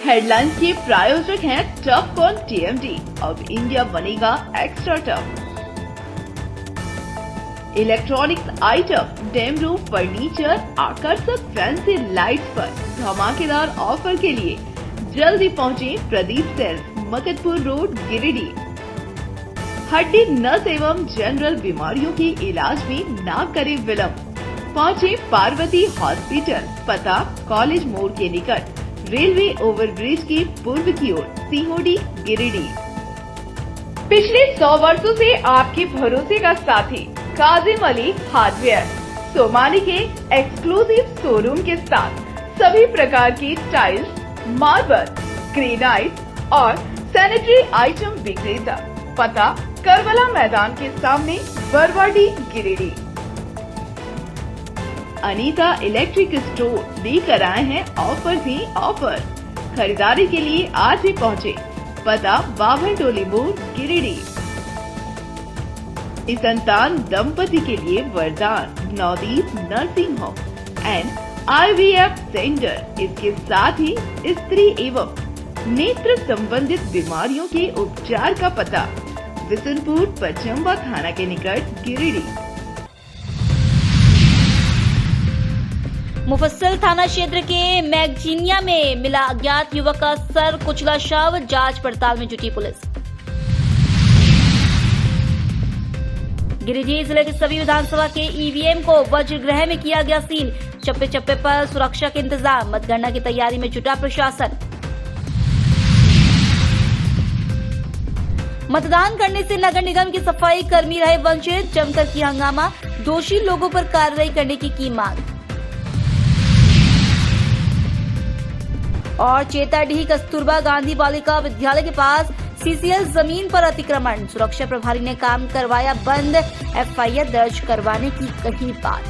Headlines के प्रायोजक हैं टफकॉन टीएमटी। अब इंडिया बनेगा extra tough. Electronics item, dam roof furniture, आकर्षक फैंसी लाइट्स पर धमाकेदार ऑफर के लिए जल्दी पहुंचे प्रदीप सेल्स, मकतपुर रोड, गिरिडीह। हड्डी, नस एवं जनरल बीमारियों के इलाज में ना करे विलंब। पहुंचे पार्वती हॉस्पिटल, पता कॉलेज मोड़ के निकट, रेलवे ओवरब्रिज के पूर्व की ओर, सीहोडी, गिरिडीह। पिछले 100 वर्षों से आपके भरोसे का साथी काजिम अली हार्डवेयर, सोमानी के एक्सक्लूसिव शोरूम के साथ सभी प्रकार की टाइल्स, मार्बल, ग्रेनाइट और सैनिटरी आइटम विक्रेता। पता करबला मैदान के सामने, बरवाडी, गिरिडीह। अनीता इलेक्ट्रिक स्टोर लेकर आए हैं ऑफर ही ऑफर। खरीदारी के लिए आज ही पहुंचे, पता बाभन टोली मोड़, गिरिडीह। इस संतान दंपति के लिए वरदान Navdeep nursing home and IVF centre. इसके साथ ही स्त्री एवं नेत्र संबंधित बीमारियों के उपचार का पता बिशनपुर पचम्बा थाना के निकट, गिरिडीह। मुफस्सिल थाना क्षेत्र के मैगजीनिया में मिला अज्ञात युवक का सर कुचला शव, जांच पड़ताल में जुटी पुलिस। गिरिडीह जिले के सभी विधानसभा के ईवीएम को वज्रगृह में किया गया सील। चप्पे चप्पे पर सुरक्षा के इंतजाम, मतगणना की तैयारी में जुटा प्रशासन। मतदान करने से नगर निगम के सफाई कर्मी रहे वंचित, जमकर किया हंगामा, दोषी लोगों पर कार्रवाई करने की मांग। और चेताडीह कस्तूरबा गांधी बालिका विद्यालय के पास सीसीएल जमीन पर अतिक्रमण, सुरक्षा प्रभारी ने काम करवाया बंद, एफआईआर दर्ज करवाने की कही बात।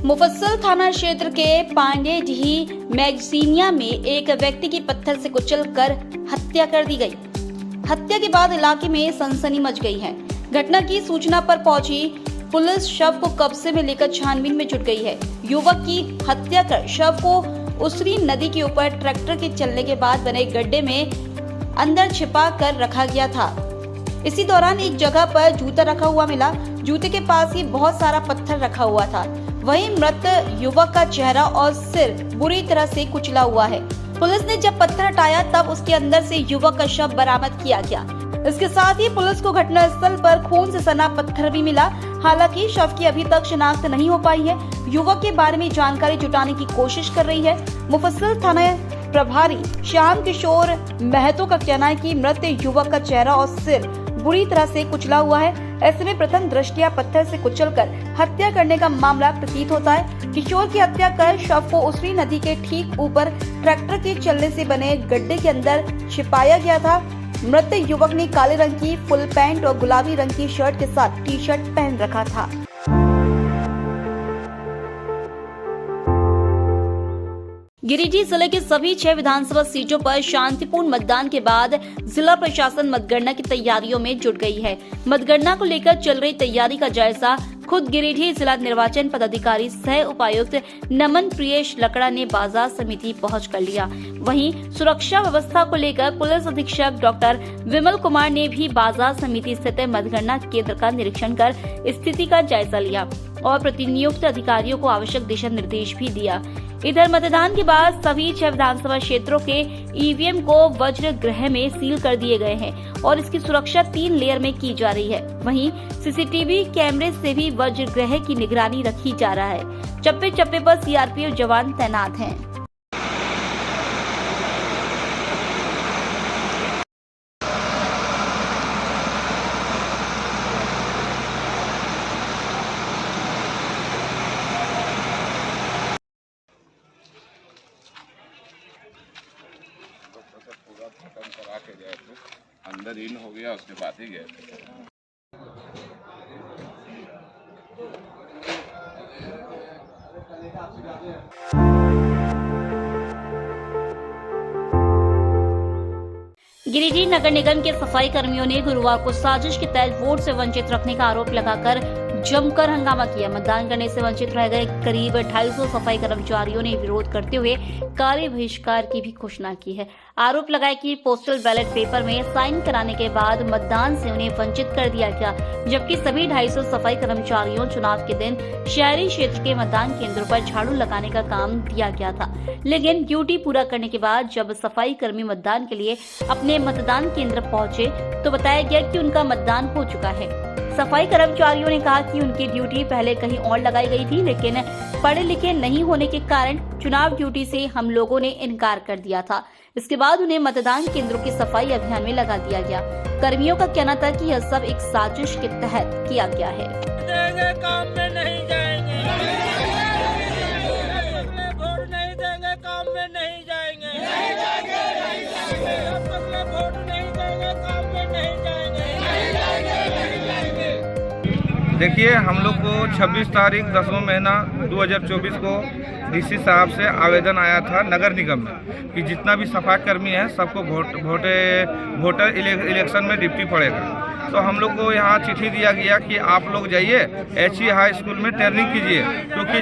मुफस्सिल थाना क्षेत्र के पांडेडीह मैगजीनिया में एक व्यक्ति की पत्थर से कुचलकर हत्या कर दी गई। हत्या के बाद इलाके में सनसनी मच गई है। घटना की सूचना पर पहुंची पुलिस शव को कब्जे में लेकर छानबीन में जुट गई है। युवक की हत्या कर शव को उसरी नदी के ऊपर ट्रैक्टर के चलने के बाद बने गड्ढे में अंदर छिपा कर रखा गया था। इसी दौरान एक जगह पर जूता रखा हुआ मिला। जूते के पास ही बहुत सारा पत्थर रखा हुआ था। वहीं मृत युवक का चेहरा और सिर बुरी तरह से कुचला हुआ है। पुलिस ने जब पत्थर हटाया तब उसके अंदर से युवक का शव बरामद किया गया। इसके साथ ही पुलिस को घटनास्थल पर खून से सना पत्थर भी मिला। हालांकि शव की अभी तक शिनाख्त नहीं हो पाई है। युवक के बारे में जानकारी जुटाने की कोशिश कर रही है मुफस्सिल थाना प्रभारी श्याम किशोर महतो का कहना है कि मृत युवक का चेहरा और सिर बुरी तरह से कुचला हुआ है। ऐसे में प्रथम दृष्टया पत्थर से कुचलकर हत्या करने का मामला प्रतीत होता है। किशोर की हत्या कर शव को उसरी नदी के ठीक ऊपर ट्रैक्टर के चलने से बने गड्ढे के अंदर छिपाया गया था। मृत युवक ने काले रंग की फुल पैंट और गुलाबी रंग की शर्ट के साथ टी शर्ट पहन रखा था। गिरिडीह जिले के सभी 6 विधानसभा सीटों पर शांतिपूर्ण मतदान के बाद जिला प्रशासन मतगणना की तैयारियों में जुट गई है। मतगणना को लेकर चल रही तैयारी का जायजा खुद गिरिडीह जिला निर्वाचन पदाधिकारी सह उपायुक्त नमन प्रियेश लकड़ा ने बाजार समिति पहुंच कर लिया। वहीं सुरक्षा व्यवस्था को लेकर पुलिस अधीक्षक डॉक्टर विमल कुमार ने भी बाजार समिति स्थित मतगणना केंद्र का निरीक्षण कर स्थिति का जायजा लिया और प्रतिनियुक्त अधिकारियों को आवश्यक दिशा निर्देश भी दिया। इधर मतदान के बाद सभी 6 विधानसभा क्षेत्रों के ईवीएम को वज्रगृह में सील कर दिए गए हैं और इसकी सुरक्षा 3 लेयर में की जा रही है। वहीं सीसीटीवी कैमरे से भी वज्रगृह की निगरानी रखी जा रहा है। चप्पे चप्पे पर सीआरपीएफ जवान तैनात हैं। पूरा खत्म करा के गए थे, अंदर इन हो गया, उसके बाद ही गए थे। गिरिडीह नगर निगम के सफाई कर्मियों ने गुरुवार को साजिश के तहत वोट से वंचित रखने का आरोप लगाकर जमकर हंगामा किया। मतदान करने से वंचित रह गए करीब 250 सफाई कर्मचारियों ने विरोध करते हुए कार्य बहिष्कार की भी घोषणा की है। आरोप लगाया कि पोस्टल बैलेट पेपर में साइन कराने के बाद मतदान से उन्हें वंचित कर दिया गया, जबकि सभी 250 सफाई कर्मचारियों चुनाव के दिन शहरी क्षेत्र के मतदान केंद्रों पर झाड़ू लगाने का काम दिया गया था। लेकिन ड्यूटी पूरा करने के बाद जब सफाई कर्मी मतदान के लिए अपने मतदान केंद्र पहुंचे तो बताया गया कि उनका मतदान हो चुका है। सफाई कर्मचारियों ने कहा कि उनकी ड्यूटी पहले कहीं और लगाई गई थी, लेकिन पढ़े लिखे नहीं होने के कारण चुनाव ड्यूटी से हम लोगों ने इनकार कर दिया था। इसके बाद उन्हें मतदान केंद्रों की सफाई अभियान में लगा दिया गया। कर्मियों का कहना था कि यह सब एक साजिश के तहत किया गया है। काम में नहीं जाएंगे, वोट नहीं देंगे, काम में नहीं जाएंगे, वोट नहीं देंगे, काम में नहीं जाएंगे। देखिए, हम लोग को 26 तारीख 10वां महीना 2024 को डीसी साहब से आवेदन आया था नगर निगम में कि जितना भी सफाई कर्मी है सबको वोटर इलेक्शन में ड्यूटी पड़ेगा। तो हम लोग को यहाँ चिट्ठी दिया गया कि आप लोग जाइए HE हाई स्कूल में ट्रेनिंग कीजिए, क्योंकि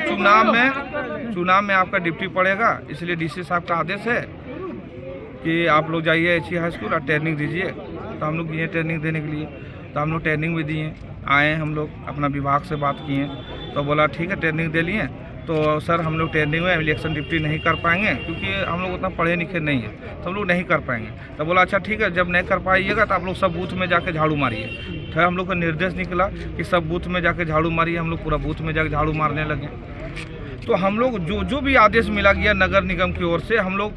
चुनाव में आपका ड्यूटी पड़ेगा। इसलिए डीसी साहब का आदेश है कि आप लोग जाइए HE हाई स्कूल और ट्रेनिंग दीजिए। तो हम लोग ये ट्रेनिंग देने के लिए तो हम लोग ट्रेनिंग भी दिए, आए हम लोग अपना विभाग से बात किए तो बोला ठीक है ट्रेनिंग दे लिए। तो सर हम लोग ट्रेनिंग में इलेक्शन ड्यूटी नहीं कर पाएंगे क्योंकि हम लोग उतना पढ़े लिखे नहीं हैं, तो हम लोग नहीं कर पाएंगे। तो बोला अच्छा ठीक है, जब नहीं कर पाइएगा तो आप लोग सब बूथ में जाके झाड़ू मारिए। फिर हम लोग का निर्देश निकला कि सब बूथ में जाके झाड़ू मारिए। हम लोग पूरा बूथ में जाके झाड़ू मारने लगे। तो हम लोग जो भी आदेश मिला गया नगर निगम की ओर से हम लोग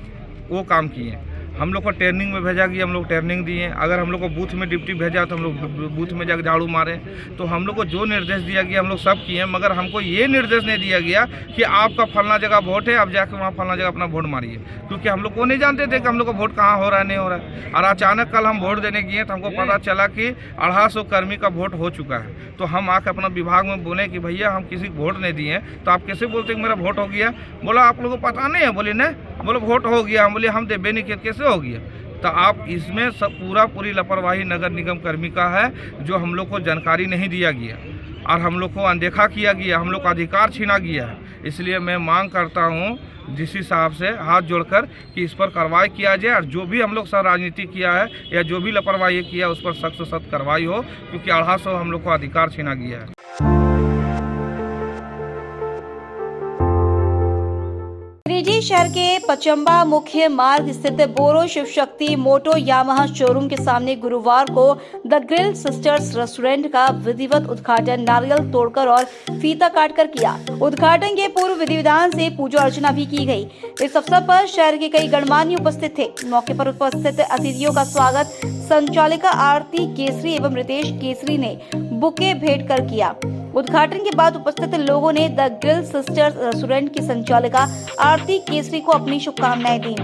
वो काम किए। हम लोग को ट्रेनिंग में भेजा गया, हम लोग ट्रेनिंग दिए। अगर हम लोग को बूथ में ड्यूटी भेजा तो हम लोग बूथ में जाकर झाड़ू मारे। तो हम लोग को जो निर्देश दिया गया हम लोग सब किए, मगर हमको ये निर्देश नहीं दिया गया कि आपका फलना जगह वोट है, आप जाकर वहाँ फलना जगह अपना वोट मारिए, क्योंकि हम लोग को नहीं जानते थे कि हम लोग का वोट कहाँ हो रहा है नहीं हो रहा है। और अचानक कल हम वोट देने गए तो हमको पता चला कि 250 कर्मी का वोट हो चुका है। तो हम आकर अपना विभाग में बोले कि भैया हम किसी को वोट नहीं दिए, तो आप कैसे बोलते कि मेरा वोट हो गया? बोला आप लोगों को पता नहीं है? बोले नहीं। बोले वोट हो गया। हम बोले हम देवे नहीं किए, कैसे हो गया? तो आप इसमें सब पूरी लापरवाही नगर निगम कर्मी का है, जो हम लोग को जानकारी नहीं दिया गया और हम लोग को अनदेखा किया गया, हम लोग का अधिकार छीना गया है। इसलिए मैं मांग करता हूँ डीसी साहब से हाथ जोड़कर कि इस पर कार्रवाई किया जाए और जो भी हम लोग से राजनीति किया है या जो भी लापरवाही किया उस पर सख्त से सख्त कार्रवाई हो, क्योंकि 250 हम लोग को अधिकार छीना गया है। गिरिडीह शहर के पचम्बा मुख्य मार्ग स्थित बोरो शिव शक्ति मोटो यामाहा शोरूम के सामने गुरुवार को द ग्रिल सिस्टर्स रेस्टोरेंट का विधिवत उद्घाटन नारियल तोड़कर और फीता काटकर किया। उद्घाटन के पूर्व विधि विधान से पूजा अर्चना भी की गई। इस अवसर पर शहर के कई गणमान्य उपस्थित थे। मौके पर उपस्थित अतिथियों का स्वागत संचालिका आरती केसरी एवं रितेश केसरी ने बुके भेंट कर किया। उद्घाटन के बाद उपस्थित लोगों ने द ग्रिल सिस्टर्स रेस्टोरेंट की संचालिका आरती केसरी को अपनी शुभकामनाएं दी।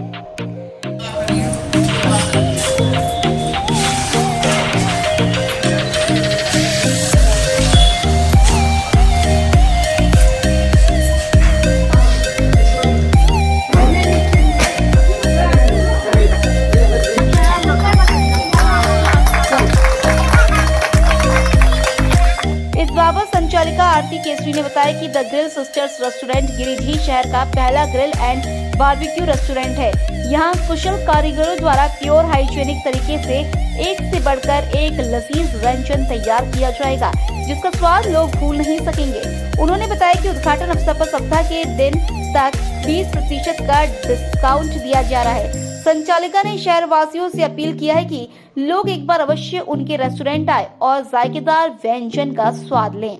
संचालिका आरती केसरी ने बताया कि the grill sisters restaurant Giridih शहर का पहला ग्रिल एंड बारबेक्यू रेस्टोरेंट है। यहाँ कुशल कारीगरों द्वारा प्योर हाइजीनिक तरीके से एक से बढ़कर एक लजीज व्यंजन तैयार किया जाएगा, जिसका स्वाद लोग भूल नहीं सकेंगे। उन्होंने बताया कि उद्घाटन अवसर पर सप्ताह के दिन तक 20% का डिस्काउंट दिया जा रहा है। संचालिका ने शहर वासियों से अपील किया है कि लोग एक बार अवश्य उनके रेस्टोरेंट आए और जायकेदार व्यंजन का स्वाद लें।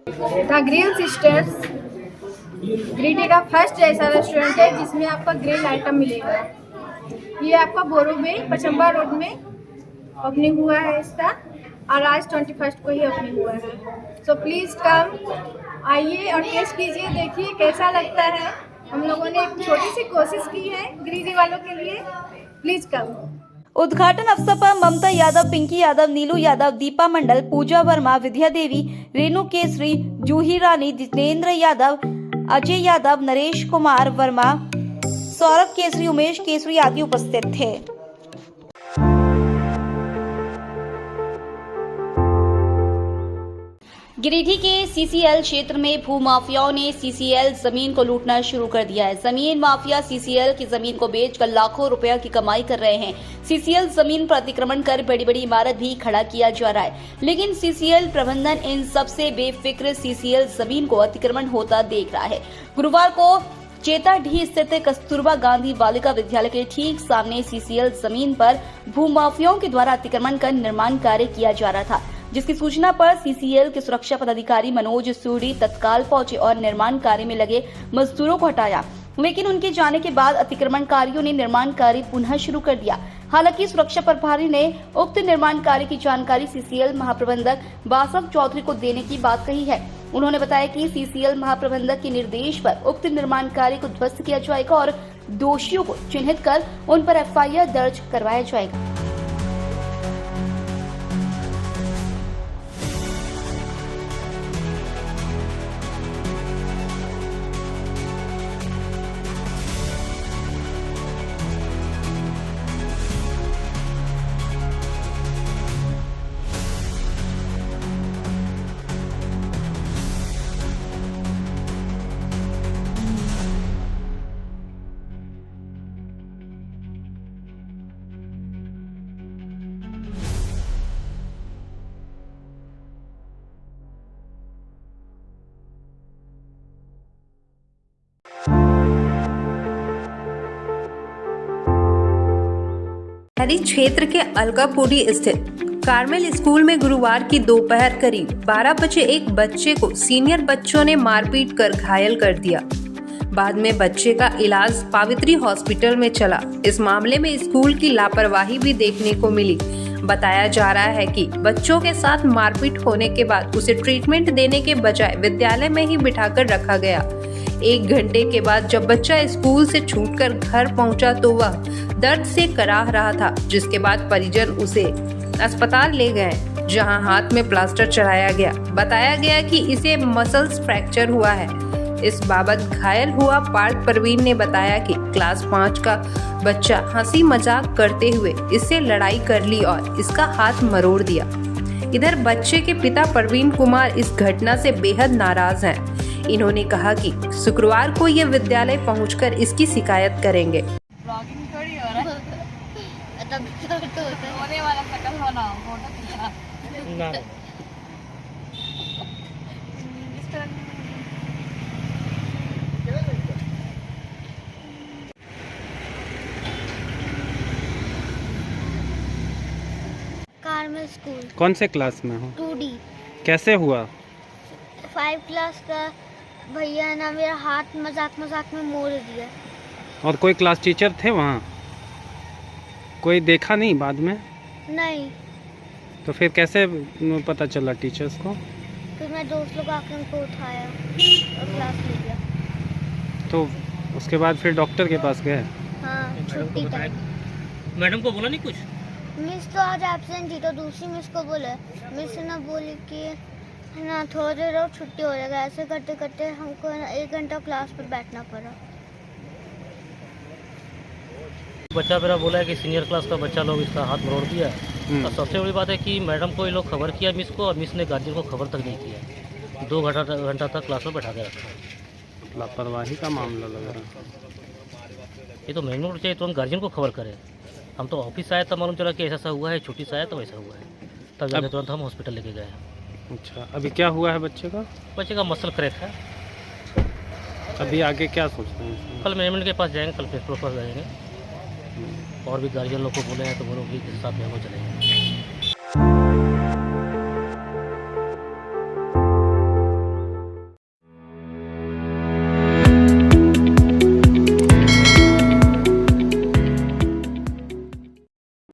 द ग्रिल सिस्टर्स गिरिडीह का फर्स्ट ऐसा रेस्टोरेंट है जिसमें आपका ग्रिल आइटम मिलेगा। ये आपका बोरो में पचम्बा रोड में ओपनिंग हुआ है इसका, और आज 21 को ही ओपनिंग हुआ है। सो प्लीज़ कम, आइए और टेस्ट कीजिए, देखिए कैसा लगता है। हम लोगों ने एक छोटी सी कोशिश की है गिरिडीह वालों के लिए, प्लीज़ कम। उद्घाटन अवसर पर ममता यादव, पिंकी यादव, नीलू यादव, दीपा मंडल, पूजा वर्मा, विद्या देवी, रेणु केसरी, जूही रानी, जितेंद्र यादव, अजय यादव, नरेश कुमार वर्मा, सौरभ केसरी, उमेश केसरी आदि उपस्थित थे। गिरिडीह के सीसीएल क्षेत्र में भूमाफियाओं ने सीसीएल जमीन को लूटना शुरू कर दिया है। जमीन माफिया सीसीएल की जमीन को बेचकर लाखों रुपए की कमाई कर रहे हैं। सीसीएल जमीन पर अतिक्रमण कर बड़ी बड़ी इमारत भी खड़ा किया जा रहा है, लेकिन सीसीएल प्रबंधन इन सबसे बेफिक्र सीसीएल जमीन को अतिक्रमण होता देख रहा है। गुरुवार को चेताडीह स्थित कस्तूरबा गांधी बालिका विद्यालय के ठीक सामने सीसीएल जमीन पर भूमाफियाओं के द्वारा अतिक्रमण कर निर्माण कार्य किया जा रहा था, जिसकी सूचना पर सीसीएल के सुरक्षा पदाधिकारी मनोज सूरी तत्काल पहुंचे और निर्माण कार्य में लगे मजदूरों को हटाया, लेकिन उनके जाने के बाद अतिक्रमणकारियों ने निर्माण कार्य पुनः शुरू कर दिया। हालांकि सुरक्षा प्रभारी ने उक्त निर्माण कार्य की जानकारी सीसीएल महाप्रबंधक बासव चौधरी को देने की बात कही है। उन्होंने बताया कि सीसीएल महाप्रबंधक के निर्देश पर उक्त निर्माण कार्य को ध्वस्त किया जाएगा और दोषियों को चिन्हित कर उन पर एफआईआर दर्ज करवाया जाएगा। शहरी क्षेत्र के अलकापुरी स्थित कार्मेल स्कूल में गुरुवार की दोपहर करीब 12 बजे एक बच्चे को सीनियर बच्चों ने मारपीट कर घायल कर दिया। बाद में बच्चे का इलाज पावित्री हॉस्पिटल में चला। इस मामले में स्कूल की लापरवाही भी देखने को मिली। बताया जा रहा है कि बच्चों के साथ मारपीट होने के बाद उसे ट्रीटमेंट देने के बजाय विद्यालय में ही बिठाकर रखा गया। 1 घंटे के बाद जब बच्चा स्कूल से छूटकर घर पहुंचा तो वह दर्द से कराह रहा था, जिसके बाद परिजन उसे अस्पताल ले गए, जहां हाथ में प्लास्टर चढ़ाया गया। बताया गया कि इसे मसल्स फ्रैक्चर हुआ है। इस बाबत घायल हुआ पार्थ परवीन ने बताया कि क्लास 5 का बच्चा हंसी मजाक करते हुए इससे लड़ाई कर ली और इसका हाथ मरोड़ दिया। इधर बच्चे के पिता परवीन कुमार इस घटना से बेहद नाराज हैं। इन्होंने कहा कि शुक्रवार को ये विद्यालय पहुंचकर इसकी शिकायत करेंगे। Carmel school. कौन से क्लास में हो? 2D। कैसे हुआ? 5 क्लास का भैया ना मेरा हाथ मजाक में मोड़ दिया। और कोई क्लास टीचर थे वहाँ? कोई देखा नहीं बाद में? नहीं। तो फिर कैसे पता चला टीचर्स को? फिर मैं दोस्त लोग आकर उनको उठाया और क्लास ले गया। तो उसके बाद फिर डॉक्टर के पास गए? हाँ, छुट्टी टाइम। मैडम को बोला नहीं कुछ? मिस तो आज एब्सेंट थी तो दूसरी मिस को बोले। मिस ने बोली कि ना थोड़ी देर और छुट्टी हो जाएगा। ऐसे करते करते हमको 1 घंटा क्लास पर बैठना पड़ा। बच्चा मेरा बोला है कि सीनियर क्लास का बच्चा लोग इसका हाथ मरोड़ दिया। और सबसे बड़ी बात है कि मैडम को ये लोग खबर किया मिस को, और मिस ने गार्जियन को खबर तक नहीं किया। 2 घंटा तक क्लास में बैठा के रखा। लापरवाही का मामला लग रहा है। ये तो मैनेजमेंट चाहिए तुरंत गार्जियन को खबर करे। हम तो ऑफिस आए तब मालूम चला कि ऐसा हुआ है, छुट्टी से आया तो वैसा हुआ है, तब जाके तुरंत हम हॉस्पिटल लेके गए। अच्छा, अभी क्या हुआ है बच्चे का? बच्चे का मसल क्रैक है। अभी आगे क्या सोचते हैं? कल मैनेजमेंट के पास जाएंगे, कल प्रिंसिपल के पास जाएंगे, और भी गार्जियन लोग को बोले हैं तो वो लोग भी साथ में वो चलेंगे।